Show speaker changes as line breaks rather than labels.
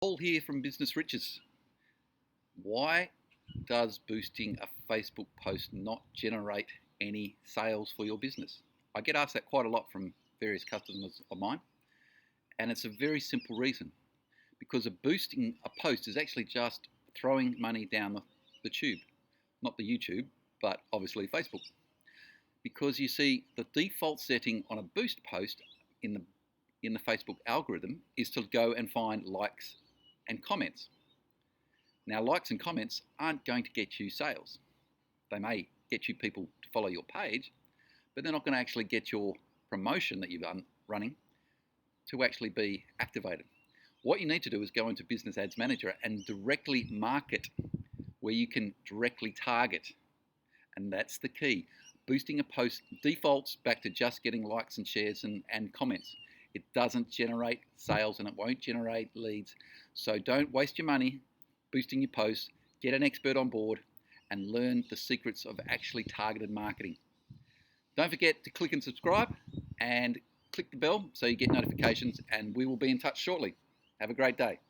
Paul here from Business Riches. Why does boosting a Facebook post not generate any sales for your business? I get asked that quite a lot from various customers of mine, and it's a very simple reason. Because boosting a post is actually just throwing money down the tube, not the YouTube, but obviously Facebook. Because you see, the default setting on a boost post in the Facebook algorithm is to go and find likes and comments. Now, likes and comments aren't going to get you sales. They may get you people to follow your page, but they're not going to actually get your promotion that you've running to actually be activated. What you need to do is go into Business Ads Manager and directly market where you can directly target. And that's the key. Boosting a post defaults back to just getting likes and shares and comments. It doesn't generate sales and it won't generate leads. So don't waste your money boosting your posts. Get an expert on board and learn the secrets of actually targeted marketing. Don't forget to click and subscribe and click the bell so you get notifications, and we will be in touch shortly. Have a great day.